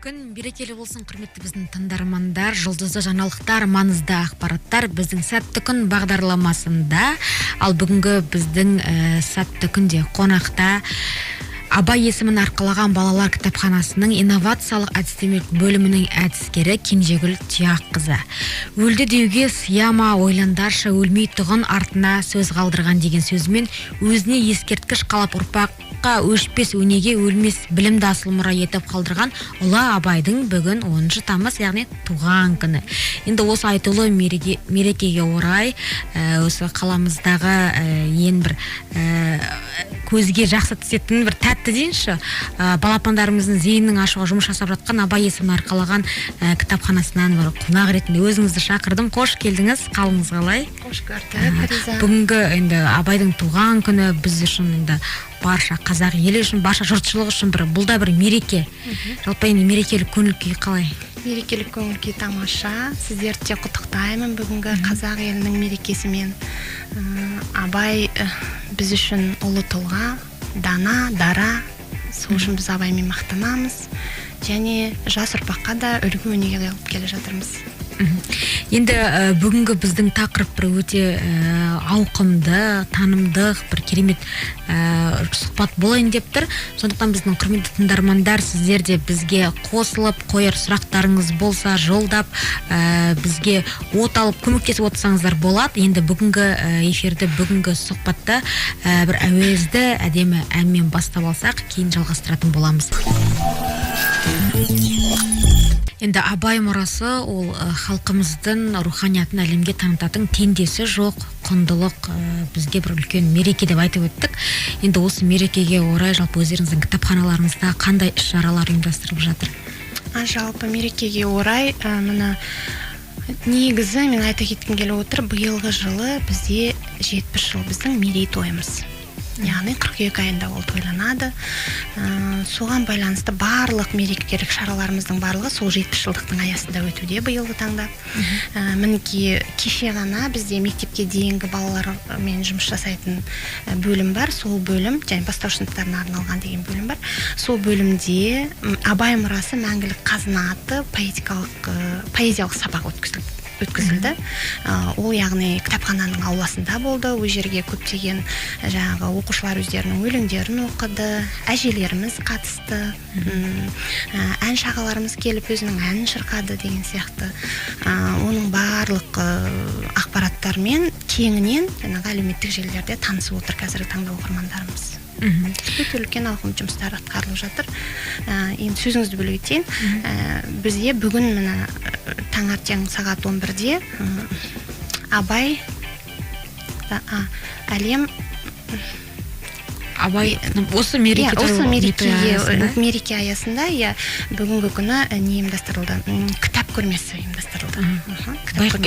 Күн берекелі болсын, құрметті біздің тыңдармандар. Жұлдызды жаңалықтар, маңызды ақпараттар біздің сәтті күн бағдарламасында. Ал бүгінгі біздің сәтті күнде қонақта Абай есімін арқалаған балалар кітапханасының инновациялық әдістемелік бөлімінің әдіскері Кенжегүл Тұяққызы. Өлді деуге сияма, ойландаршы, өлмей тұғын артына сөз қалдырған деген сөзімен өзіне ескерткіш қалап ұрпаққа өшпес өнеге өлмес білімді асыл мұра етіп қалдырған ұлы Абайдың бүгін 10 тамыз, яғни туған күні. Енді осы айтулы мерекеге орай осы қаламыздағы ең бір көзге жақсы түсетін бір тәтті дейінші, балапандарымыздың зейіннің ашуға жұмыс жасап жатқан Абай есімін арқалаған кітапханасынан бір қонақ ретінде өзіңізді шақырдым. Қош келдіңіз, қалыңыз қалай? Қош көрдік, Фариза. Бүгінгі енді Абайдың туған күні біз үшін енді барша қазақ елі үшін, барша жұртшылық үшін бұл да бір мереке. Жалпы енді мерекелік көңіл күй қалай? Мерекелік көңіл күй тамаша. Сіздерді құттықтаймын бүгінгі қазақ елінің мерекесімен. Абай біз үшін ұлы тұлға, дана, дара. Сол үшін біз Абаймен мақтанамыз. Және жас ұрпаққа да үлгі өнеге алып келе жатырмыз. Енді бүгінгі біздің тақырып бір өте ауқымды, танымдық, бір керемет сұхбат болайын деп тұр. Сондықтан біздің құрметті тыңдармандар, сіздер де бізге қосылып, қояр сұрақтарыңыз болса жолдап, бізге от алып көмектесіп отырсаңыздар болады. Енді бүгінгі эфирді, бүгінгі сұхбатта бір әуезді әдемі әнмен бастап алсақ, кейін жалғастыратын боламыз. Енді Абай мұрасы ол халқымыздың руханиятын әлемге танытатын теңдесі жоқ құндылық, бізге бір үлкен мереке деп айтып өттік. Енді осы мерекеге орай жалпы өздеріңіздің кітапханаларыңызда қандай іс-шаралар ұйымдастырылып жатыр? Жалпы мерекеге орай мына негізі мен айта кеткім келіп отыр, биылғы жылы бізде 70 жыл біздің мерейтойымыз. Яғни 42 айында ол тойланады. Соған байланысты барлық мерекелік шараларымыздың барлығы сол 70 жылдықтың аясында өтуде биылғы таңда. Мінекей кеше ғана бізде мектепке дейінгі балалармен жұмыс жасайтын бөлім бар. Сол бөлім, және бастауыш сыныптарына арналған деген бөлім бар. Сол бөлімде Абай мұрасы мәңгілік қазына атты поэзиялық сабақ өткізілді. Ол яғни кітапхананың ауласында болды. Ол жерге көптеген жаңағы оқушылар өздерінің өлеңдерін оқыды, әжелеріміз қатысты, ән шағаларымыз келіп өзінің әнін шырқады деген сияқты. Оның барлық ақпараттармен кеңінен жаңағы әлеуметтік желілерде танысып отыр қазіргі таңда оқырмандарымыз. Өте үлкен ауқымды жұмыстар атқарылып жатыр. Енді сөзіңізді бөле кетейін. Бізде бүгін мына таңертең сағат 11-де Абай әлем Абай осы мереке аясында бүгінгі күні не ұйымдастырылды? Кітап көрмесі ұйымдастырылды.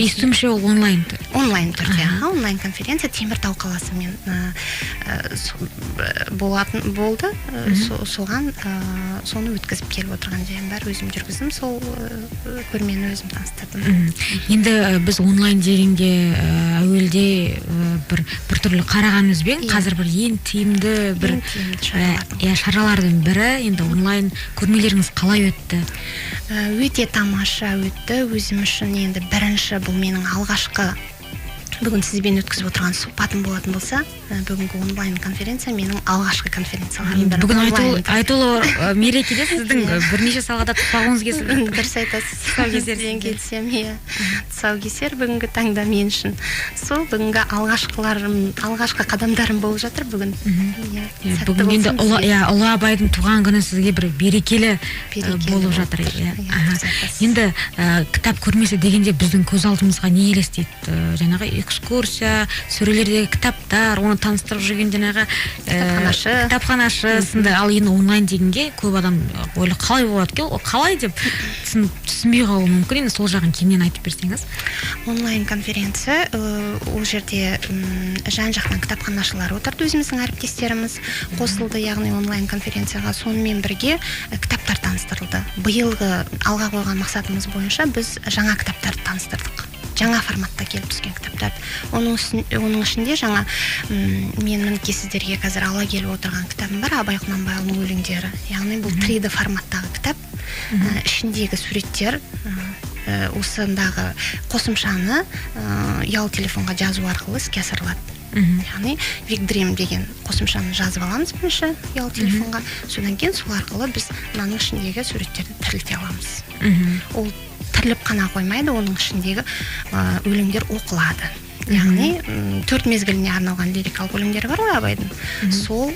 Естуімше ол онлайн түрде. Онлайн конференция Теміртау қаласымен болды. Соны өткізіп келіп отырған жайым бар. Өзім жүргіздім, сол көрмені өзім таныстырдым. Енді біз онлайн дегенде әуелде бір түрлі қарағанымызбен қазір бір ең тиімді шаралардың бірі. Енді онлайн көрмелеріңіз қалай өтті? Өте тамаша өтті. Өзім үшін енді бірінші бұл менің алғашқы бүгін сізбен өткізіп отырған сұхбатым болатын болса, бүгінгі онлайн конференция менің алғашқы конференцияларым. Бүгін айтулы мерекеде сіздің бірнеше салада тұсауыңыз кесілді. Дұрыс айтасыз. Тұсаукесерден келсем, тұсаукесер бүгінгі таңда мен үшін сол бүгінгі алғашқы қадамдарым болып жатыр бүгін. Бүгін енді ұлы Абайдың туған күні сізге бір берекелі болып жатыр. Енді кітап көрмесі дегенде біздің көз алдымызға не елестейді? Жаңағы экскурсия, сөрелердегі кітаптар, оны таныстырып жүрген жаңағы кітапханашы сынды. Ал енді онлайн дегенге көп адам ойлы қалай болады екен, қалай деп түсінбей қалуы мүмкін. Енді сол жағын кеңінен айтып берсеңіз. Онлайн конференция, ол жерде жан-жақтан кітапханашылар отырды, өзіміздің әріптестеріміз қосылды, яғни онлайн конференцияға. Сонымен бірге кітаптар таныстырылды. Биылғы алға қойған мақсатымыз бойынша біз жаңа кітаптарды таныстырдық. жаңа форматта келіп түскен кітаптар. Оның ішінде жаңа мен мінекей сіздерге қазір ала келіп отырған кітабым бар, Абай Құнанбайұлының өлеңдері. Яғни бұл 3D форматтағы кітап. Ішіндегі суреттер осындағы қосымшаны ұялы телефонға жазу арқылы іске асырылады. Яғни Викдрим деген қосымшаны жазып аламыз бірінші ұялы телефонға, содан кейін сол арқылы біз мынаның ішіндегі суреттерді тірілте аламыз. Ол тіріліп қана қоймайды, оның ішіндегі өлеңдер оқылады. Яғни 4 мезгіліне арналған лирикалық өлеңдері бар ғой Абайдың. Сол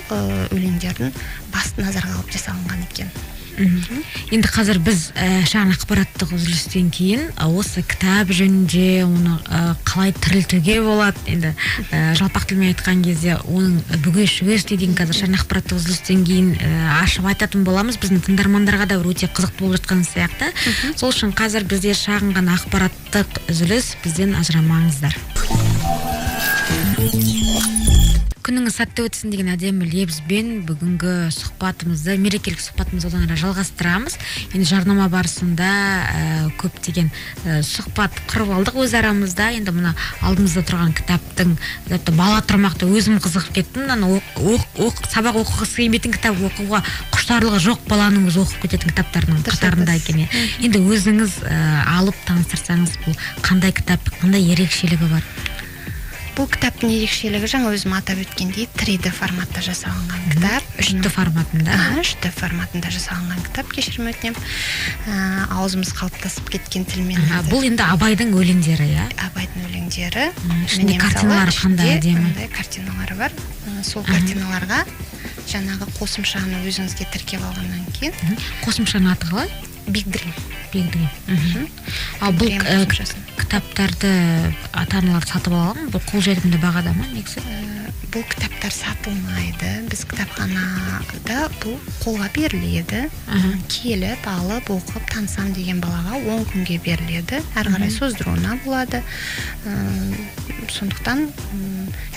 өлеңдердің басты назарға алып жасалынған екен. Енді қазір біз шағын ақпараттық үзілістен кейін осы кітап жөнінде оны қалай тірілтуге болады, енді жалпақ тілмен айтқан кезде оның бүге-шүгесі деген қазір шағын ақпараттық үзілістен кейін ашып айтатын боламыз. Біздің тыңдармандарға да өте қызықты болып жатқан сияқты. Сол үшін қазір бізде шағын ғана ақпараттық үзіліс, бізден ажырамаңыздар. Күніңіз сәтті өтсін деген әдемі лебізбен бүгінгі сұхбатымызды, мерекелік сұхбатымызды одан ары жалғастырамыз. Енді жарнама барысында көптеген сұхбат құрып алдық өз арамызда. Енді мына алдымызда тұрған кітаптың бала тұрмақты өзім қызығып кеттім. Сабақ оқығысы келмейтін кітап оқуға құштарлығы жоқ баланың өзі оқып кететін кітаптардың қатарында екен. Енді өзіңіз алып таныстырсаңыз, бұл қандай кітап, қандай ерекшелігі бар? Бұл кітаптың ерекшелігі жаңа өзім атап өткендей 3D форматта жасалынған кітап. 3D форматында? 3D форматында жасалынған кітап, кешірім өтінем. Аузымыз қалыптасып кеткен тілмен. Бұл енді Абайдың өлеңдері, иә? Абайдың өлеңдері. Ішінде картиналары қандай әдемі? Картиналары бар. Сол картиналарға жаңағы қосымшаны өзіңізге тіркеп алғаннан кейін. Қосымшаның аты қалай? Викдрим. Ал бұл кітаптарды ата-аналар сатып алған, бұл қолжетімді бағада ма негізі? Бұл кітаптар сатылмайды. Біз кітапханада бұл қолға беріледі. Келіп, алып, оқып, танысам деген балаға 10 күнге беріледі. Әрі қарай создыруына болады. Сондықтан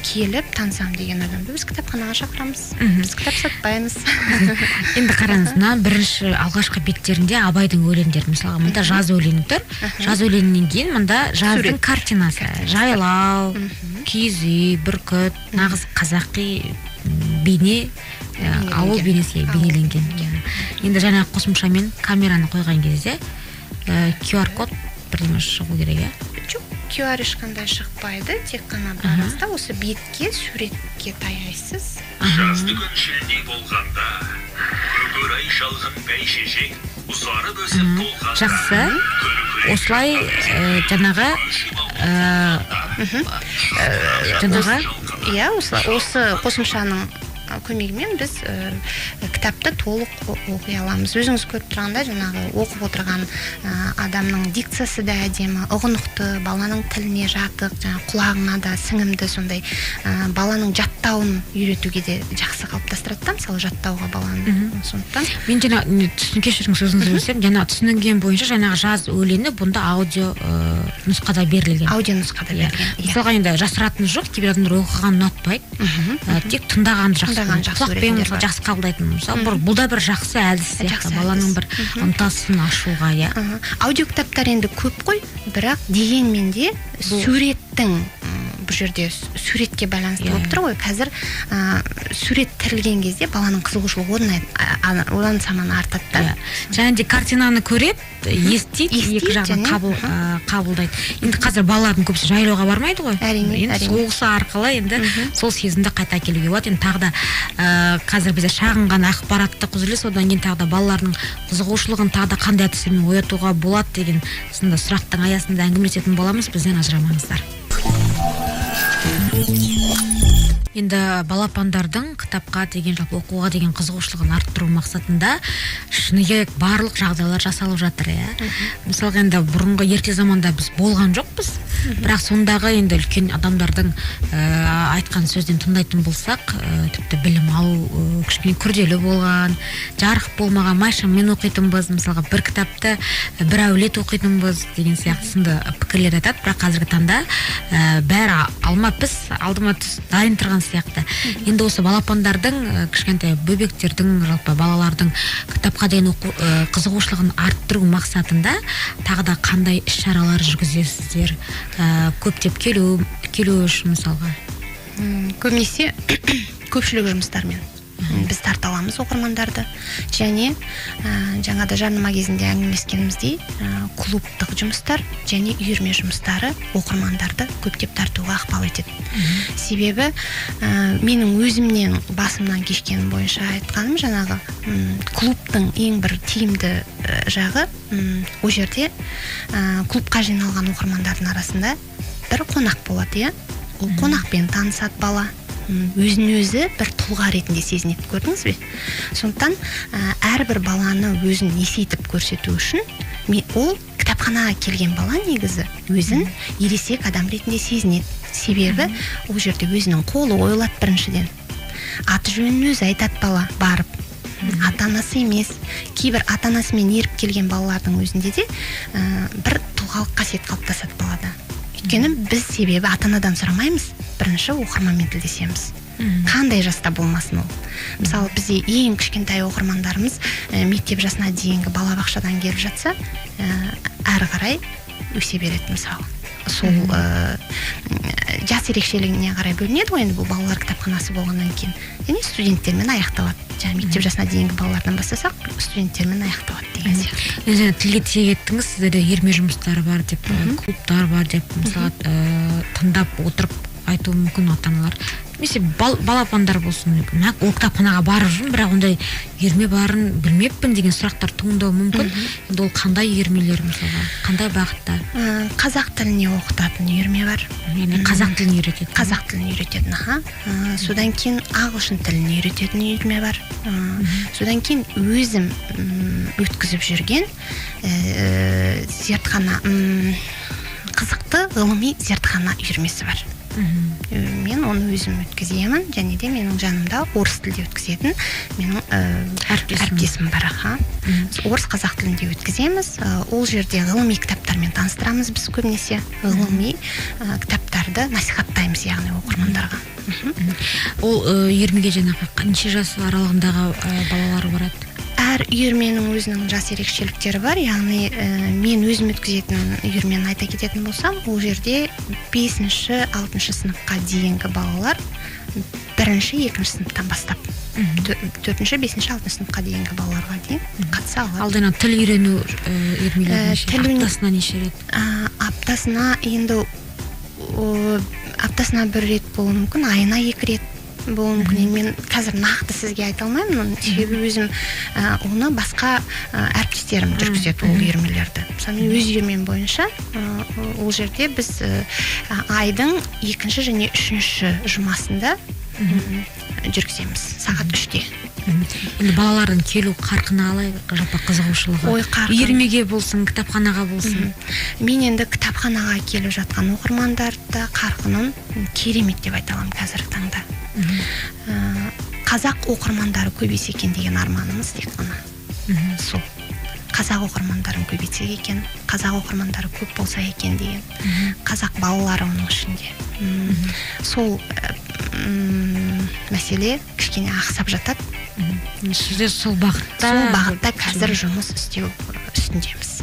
келіп, танысам деген адамды біз кітапханаға шақырамыз. Біз кітап сатпаймыз. Енді қараңыз, бірінші алғашқы беттерінде Абайдың өлеңдері, мысалға мұнда жаз өлеңі тұр. Жаз өлеңінен кейін мұнда жаздың картинасы, жайлау, киіз үй, бүркіт, нағыз қазақи бейне, ауыл бейнесі бейнеленген. Енді жаңа қосымшамен камераны қойған кезде QR код бірдеңе шығу керек, жоқ, QR ешқандай шықпайды, тек қана барыңызда осы бетке, суретке таяйсыз. Жазды күн шілдей болғанда, көкөрай шалғын бәйшешек, ұсары бөсіп толғанда. Жақсы. Осылай жаңағы осы қосымшаның көмегімен біз кітапты толық оқи аламыз. Өзіңіз көріп тұрғанда жаңағы оқып отырған адамның дикциясы да әдемі, ұғынықты, баланың тіліне жатық, құлағына да сіңімді, сондай баланың жаттауын үйретуге де жақсы қалыптастырады да, мысалы жаттауға баланы. Сондықтан мен жаңа кешіріңіз сөзіңізді бөлсем, жаңа түсінген бойынша жаңағы жаз өлеңі бұнда аудио нұсқада берілген. Аудио нұсқада берілген. Мысалға енді жасыратыны жоқ, кейбір адамдар оқыған ұнатпайды, тек тыңдаған жақсы. Құлақпен жақсы қабылдайтын. Бұл да бір жақсы әдіс сияқты, баланың бір ынтасын ашуға. Аудио кітаптар енді көп қой, бірақ дегенмен де суреттің бұл жерде суретке байланысты болып тұр ғой. Қазір сурет тірілген кезде баланың қызығушылығы одан саман артады. Және де картинаны көріп, естиді, екі жағын қабылдайды. Енді қазір балалардың көбісі жайлауға бармайды ғой. Енді соғысы арқылы енді сол сезімді қайта келуге болады. Енді тағы да қазір бізде шағын ғана ақпараттық үзіліс, одан кейін тағы да балалардың қызығушылығын тағы да қандай әдіспен оятуға болады деген сынды сұрақтың аясында әңгімелесетін боламыз. Бізден ажырамаңыздар. Енді балапандардың кітапқа деген, жалпы оқуға деген қызығушылығын арттыру мақсатында шыныге барлық жағдайлар жасалып жатыр. Мысалға енді бұрынғы ерте заманда біз болған жоқпыз, бірақ сондағы енді үлкен адамдардың айтқан сөзден тыңдайтын болсақ, тіпті білім алу кішкене күрделі болған, жарық болмаған, майшаммен оқитынбыз, мысалға бір кітапты бір әулет оқитынбыз деген сияқты сынды пікірлер айтады. Бірақ қазіргі таңда бәрі алма піс, алдыма түс дайын тұрған сияқты. Енді осы балапандардың, кішкентай бөбектердің, жалпы балалардың кітапқа деген қызығушылығын арттыру мақсатында тағы да қандай іс-шаралар жүргізесіздер? көптеп келу үшін мысалға? Көбінесе көпшілік жұмыстармен біз тарта аламыз оқырмандарды, және жаңада жарнама кезінде әңгімелескеніміздей клубтық жұмыстар және үйірме жұмыстары оқырмандарды көптеп тартуға ықпал етеді. Себебі менің өзімнен басымнан кешкенім бойынша айтқаным, жаңағы клубтың ең бір тиімді жағы, ол жерде клубқа жиналған оқырмандардың арасында бір қонақ болады, ол қонақпен танысады бала, өзін өзі бір тұлға ретінде сезінеді, көрдіңіз бе? Сондықтан әрбір баланы өзін есейтіп көрсету үшін ол кітапханаға келген бала негізі өзін ересек адам ретінде сезінеді. Себебі ол жерде өзінің қолы ойылады біріншіден. Аты жөнін өзі айтады бала барып. Ата-анасы емес, кейбір ата-анасымен еріп келген балалардың өзінде де бір тұлғалық қасиет қалыптасады балада. Өйткені біз себебі ата-анадан сұрамаймыз, бірінші оқырманмен тілдесеміз. Қандай жаста болмасын ол. Мысалы, бізде ең кішкентай оқырмандарымыз мектеп жасына дейінгі балабақшадан келіп жатса, әрі қарай өсе береді мысалы. Сол жас ерекшелігіне қарай бөлінеді ғой, енді бұл балалар кітапханасы болғаннан кейін. Және студенттермен аяқталады. Жаңа мектеп жасына дейінгі балалардан бастасақ, студенттермен аяқталады деген сияқты. Енді тілге тиек еттіңіз, сіздерде үйірме жұмыстары бар деп, клубтар бар деп, мысалы, тыңдап отырып айтуы мүмкін ата-аналар. Немесе балапандар болсын, ол кітапханаға барып жүрмін, бірақ ондай үйірме барын білмеппін деген сұрақтар туындауы мүмкін. Енді ол қандай үйірмелер мысалға, қандай бағытта? Қазақ тіліне оқытатын үйірме бар. Яғни қазақ тілін үйрететін. Қазақ тілін үйрететін, содан кейін ағылшын тілін үйрететін үйірме бар. Содан кейін өзім өткізіп жүрген зертхана, қызықты ғылыми зертхана үйірмесі бар. Мен оны өзім өткіземін, және де менің жанымда орыс тілде өткізетін менің әріптесім бар. Орыс қазақ тілінде өткіземіз. Ол жерде ғылыми кітаптармен таныстырамыз біз көбінесе. Ғылыми кітаптарды насихаттаймыз, яғни оқырмандарға. Ол үйірмеге жаңағы қанша жас аралығындағы балалар барады? Әр үйірменің өзінің жас ерекшеліктері бар, яғни мен өзім өткізетін үйірмені айта кететін болсам, ол жерде 5-6 сыныпқа дейінгі балалар 1-2 сыныптан бастап 4-5-6 сыныпқа дейінгі балаларға дейін қатыса алады. Алдына тіл үйрену үйірмелері аптасына неше рет? Аптасына енді аптасына 1 рет болуы мүмкін, айына 2 рет болуы мүмкін. Мен қазір нақты сізге айта алмаймын, себебі өзім оны басқа әріптестерім жүргізеді ол үйірмелерді. Мысалы, мен өз үйірмем бойынша ол жерде біз айдың 2 және 3 жұмасында жүргіземіз, сағат 3-те. Енді балалардың келу қарқына қалай, жалпы қызығушылығы? Үйірмеге болсын, кітапханаға болсын? Мен енді кітапханаға келіп жатқан оқырмандарды қарқынын керемет деп айта аламын қазіргі таңда. Қазақ оқырмандары көбейсе екен деген арманымыз тек қана. Сол. Қазақ оқырмандарын көбейтсек екен, қазақ оқырмандары көп болса екен деген. Қазақ балалары оның ішінде. Сол мәселе кішкене ақсап жатады. Сіздер сол бағытта қазір жұмыс істеу үстіндеміз.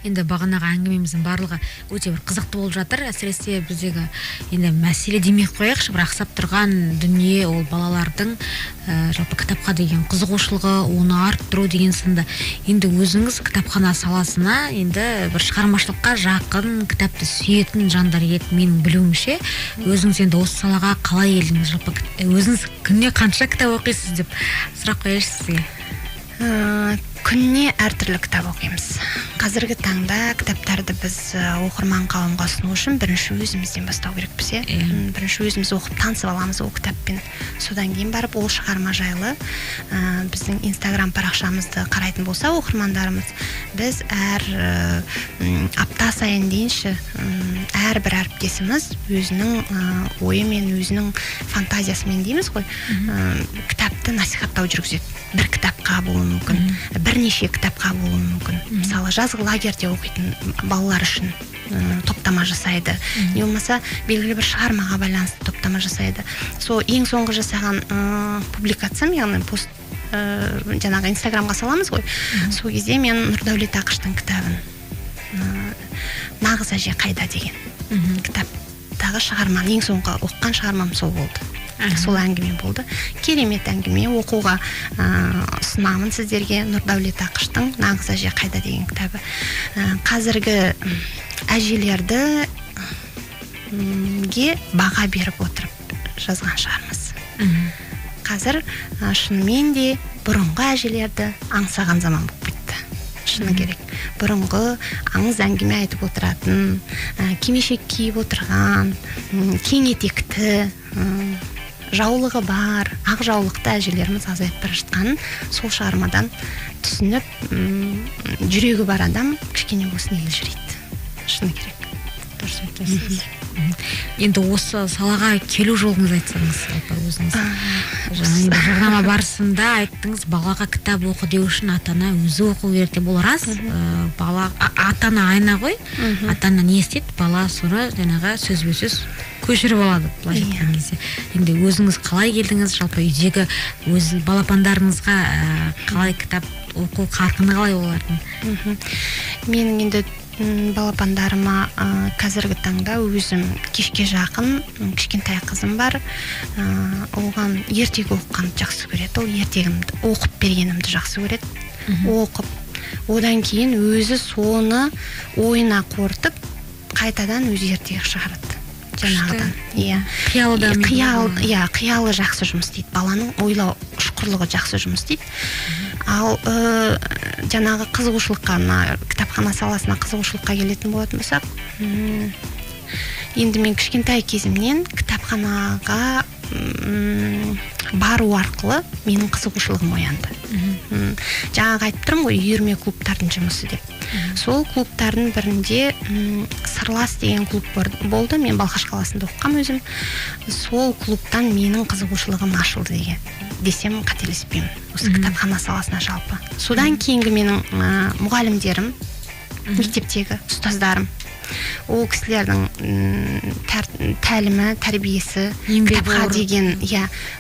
Енді бағанағы әңгімеміздің барлығы өте бір қызықты болып жатыр. Әсіресе біздегі енді мәселе демек қояқшы, бір ақсап тұрған дүние ол балалардың жалпы кітапқа деген қызығушылығы, оны арттыру деген сынды. Енді өзіңіз кітапхана саласына енді бір шығармашылыққа жақын, кітапты сүйетін жандар еді, менің білуімше. Өзіңіз енді осы салаға қалай келдіңіз? Жалпы өзіңіз күніне қанша кітап оқисыз деп сұрақ қояйыншы сізге. Күніне әртүрлі кітап оқимыз. Қазіргі таңда кітаптарды біз оқырман қауымға ұсыну үшін бірінші өзімізден бастау керекпіз. Бірінші өзіміз оқып танысып аламыз ол кітаппен. Содан кейін барып ол шығарма жайлы біздің Instagram парақшамызды қарайтын болса оқырмандарымыз, біз әр апта сайын дейінші әрбір әріптесіміз өзінің ойымен, өзінің фантазиясымен дейміз ғой, кітапты насихаттау жүргізеді. Бір кітапқа болуы мүмкін, бірнеше кітапқа болуы мүмкін. Мысалы, жазғы лагерьде оқитын балалар үшін топтама жасайды. Не болмаса, белгілі бір шығармаға байланысты топтама жасайды. Сол ең соңғы жасаған публикациям, яғни пост жаңағы Инстаграмға саламыз ғой. Сол кезде мен Нұрдәулет Ақыштың кітабын Нағыз әже қайда деген кітаптағы шығарманы ең соңғы оқыған шығармам сол болды. Сол әңгіме болды. Керемет әңгіме, оқуға ұсынамын сіздерге. Нұрдәулет Ақыштың Нағыз әже қайда деген кітабы. Қазіргі әжелерді баға беріп отырып жазған шығармыз. Қазір шынымен де бұрынғы әжелерді аңсаған заман болып кетті. Шыны керек. Бұрынғы аңыз әңгіме айтып отыратын, кимешек киіп отырған, кең етекті, жаулығы бар, ақ жаулықты әжелеріміз азайып бара жатқанын сол шығармадан түсініп, жүрегі бар адам кішкене болсын елжірейді. Шыны керек. Дұрыс айтасыз. Енді осы салаға келу жолыңыз айтсаңыз, өзіңіз. Жаңа жарнама барысында айттыңыз, балаға кітап оқы деу үшін ата-ана өзі оқу керек деп. Бұл рас. Бала ата-ана айна ғой. Ата-ана не істейді? Бала соны жаңағы сөзбе-сөз көшіріп алады, былай айтқан кезде. Енді өзіңіз қалай келдіңіз? Жалпы үйдегі өз балапандарыңызға қалай кітап оқу қарқыны қалай олардың? Мен енді балапандарыма қазіргі таңда өзім кешке жақын кішкентай қызым бар. Оған ертегі оқығанды жақсы көреді. Ол ертегімді оқып бергенімді жақсы көреді. Оқып, одан кейін өзі соны ойына қорытып, қайтадан өзі ертегі шығарады. Жаңағыдан. Қиялы жақсы жұмыс істейді. Баланың ойлау ұшқырлығы жақсы жұмыс істейді. Ал жаңағы қызығушылыққа, кітапхана саласына қызығушылыққа келетін болатын болсақ, енді мен кішкентай кезімнен кітапханаға бару арқылы менің қызығушылығым оянды. Жаңағы айтып тұрмын ғой, үйірме клубтардың жұмысы деп. Сол клубтардың бірінде Сырлас деген клуб болды. Мен Балқаш қаласында оқығам өзім. Сол клубтан менің қызығушылығым ашылды десем қателеспеймін. Осы кітапхана саласына жалпы. Содан кейінгі менің мұғалімдерім, мектептегі ұстаздарым, ол кісілердің тәлімі, тәрбиесі, кітапқа деген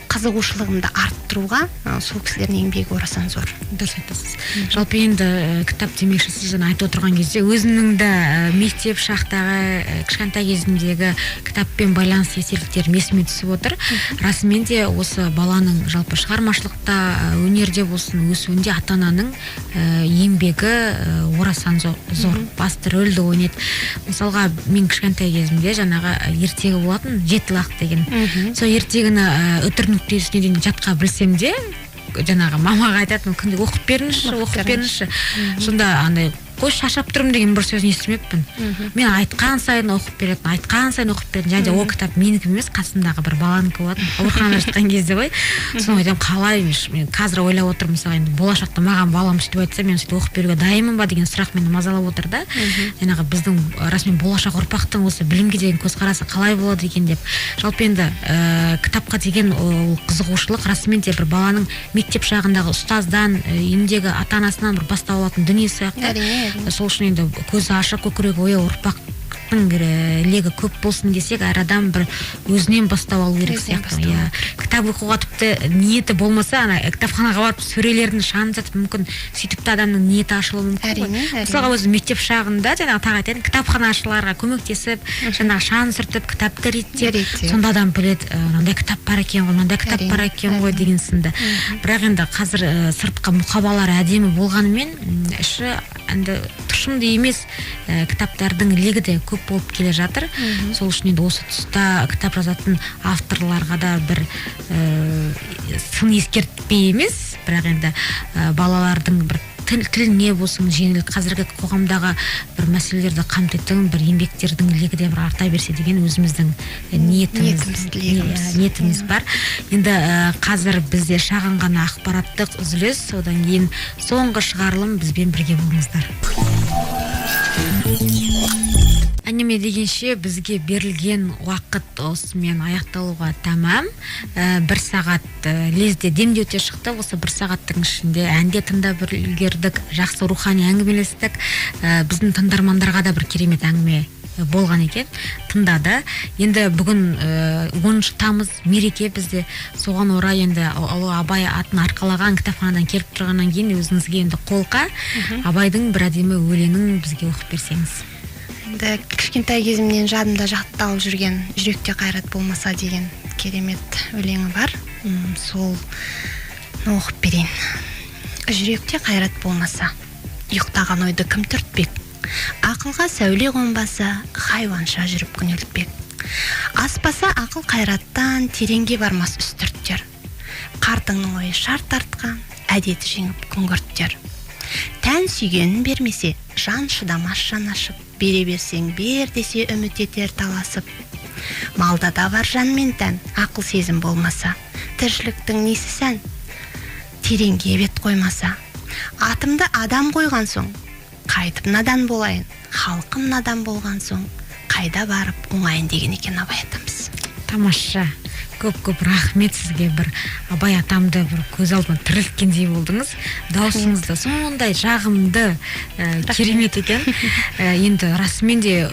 қызығушылығымды арттыруға сол кісілердің еңбегі орасан зор. Дұрыс айтасыз. Жалпы енді кітап демекші, сіз жаңа айтып отырған кезде өзінің де мектеп шақтағы кішкентай кезіндегі кітаппен байланысты естеліктерім есіме түсіп отыр. Расымен де осы баланың жалпы шығармашылықта, өнерде болсын, өсуінде ата-ананың еңбегі орасан зор, басты рөлді ойнайды. Мысалға, мен кішкентай кезімде жаңағы ертегі болатын, Жетілақ деген. Сол ертегіні үтір нүктесіне дейін жатқа білсем де, жаңағы мамаға айтатын, күнде оқып беріңізші. Сонда андай қой шашап тұрмын деген бір сөзін естімеппін. Мен айтқан сайын оқып беретін, және ол кітап менікі емес, қасымдағы бір баланікі болатын, ауруханада жатқан кезде ғой. Соны айтамын, қалай мен қазір ойлап отырмын, мысалы енді болашақта маған балам сөйтіп айтса, мен сөйтіп оқып беруге дайынмын ба деген сұрақ мені мазалап отыр да. Жаңағы біздің расымен болашақ ұрпақтың осы білімге деген көзқарасы қалай болады екен деп. Жалпы енді кітапқа деген қызығушылық расымен де бір баланың мектеп шағындағы ұстаздан, үйіндегі ата-анасынан бір бастау алатын дүние сияқты. Сол үшін енді көзі ашық, көкірегі ояу ұрпақтың легі көп болсын десек, әр адам бір өзінен бастау алу керек сияқты. Кітап оқуға тіпті ниеті болмаса, кітапханаға барып сөрелердің шанын сатып, мүмкін сөйтіп те адамның ниеті ашылуы мүмкін. Мысалға өзі мектеп шағында жаңағы тағы айтайын, кітапханашыларға көмектесіп, жаңағы шанын сүртіп, кітапты реттеп, сонда адам біледі, мынандай кітап бар екен ғой, деген сынды. Бірақ енді қазір сыртқы мұқабалар әдемі болғанымен, іші енді тұшымды емес кітаптардың легі де көп болып келе жатыр. Сол үшін енді осы тұста кітап жазатын авторларға да бір сын ескертпей емес, бірақ енді балалардың бір тіліне болсын, жеңіл қазіргі қоғамдағы бір мәселелерді қамтитын бір еңбектердің легі де бір арта берсе деген өзіміздің ниетіміз бар. Енді қазір бізде шағын ғана ақпараттық үзіліс, одан кейін соңғы шығарылым, бізбен бірге болыңыздар. Әңгіме дегенше бізге берілген уақыт осымен аяқталуға тамам. 1 сағат лезде демде өте шықты. Осы 1 сағаттың ішінде әнде тыңдап үлгердік, жақсы рухани әңгімелестік. Біздің тыңдармандарға да бір керемет әңгіме болған екен, тыңдады. Енді бүгін 10 тамыз мереке бізде, соған орай енді ұлы Абай атын арқалаған кітапханадан келіп тұрғаннан кейін өзіңізге енді қолқа Абайдың бір әдемі өлеңін бізге оқып берсеңіз. Енді кішкентай кезімнен жадымда жатталып жүрген жүректе қайрат болмаса деген керемет өлеңі бар. Сол оқып берейін. Жүректе қайрат болмаса, ұйықтаған ойды кім түртпек? Ақылға сәуле қонбаса, хайуанша жүріп күнелтпек. Аспаса ақыл қайраттан, тереңге бармас үстірттер. Қартыңның ойы шарт тартқан, әдеті жеңіп күңгірттер. Тән сүйгенін бермесе, жан шыдамас жан ашып, бере берсең бер десе үміт етер таласып. Малда да бар жан мен тән, ақыл сезім болмаса, тіршіліктің несі сән? Тереңге бет қоймаса, атымды адам қойған соң, қайтып надан болайын, халқым надан болған соң, қайда барып оңайын деген екен Абай атамыз. Тамаша. Көп рахмет сізге, бір Абай атамды бір көз алдыма тірілткендей болдыңыз. Даусыңызда сондай жағымды, керемет екен. Енді расымен де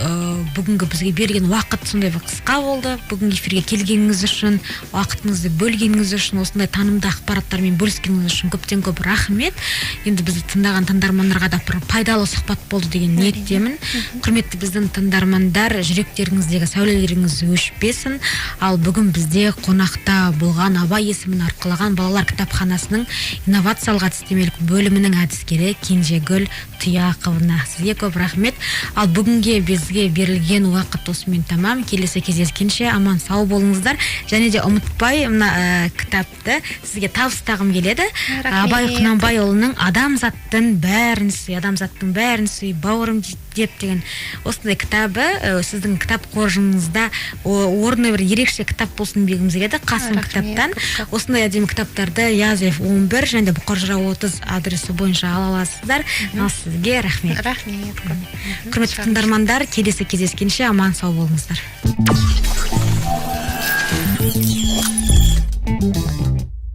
бүгінгі бізге берген уақыт сондай бір қысқа болды. Бүгін эфирге келгеніңіз үшін, уақытыңызды бөлгеніңіз үшін, осындай танымды ақпараттармен бөліскеніңіз үшін көптен көп рахмет. Енді бізді тыңдаған тыңдармандарға да бір пайдалы сұхбат болды деген ниеттемін. Құрметті біздің тыңдармандар, жүректеріңіздегі сәулелеріңіз өшпесін. Ал бүгін бізде қонақта болған Абай есімін арқалаған балалар кітапханасының инновациялық әдістемелік бөлімінің әдіскері Кенжегүл Тұяқовна. Сізге көп рахмет. Ал бүгінге бізге берілген уақыт осымен тамам. Келесі кездескенше аман сау болыңыздар. Және де ұмытпай мына кітапты сізге табыстағым келеді. Абай Құнанбайұлының адамзаттың бәрін сүй, бауырым деп деген осындай кітабы сіздің кітап қоржыңызда орны бір ерекше кітап болсын дегіміз келеді. Қасым кітаптан осындай әдемі кітаптарды Язев 11 және де Бұқар Жырау 30 адресі бойынша ала аласыздар. Ал сізге рахмет. Рахмет. Құрметті тыңдармандар, келесі кездескенше аман сау болыңыздар.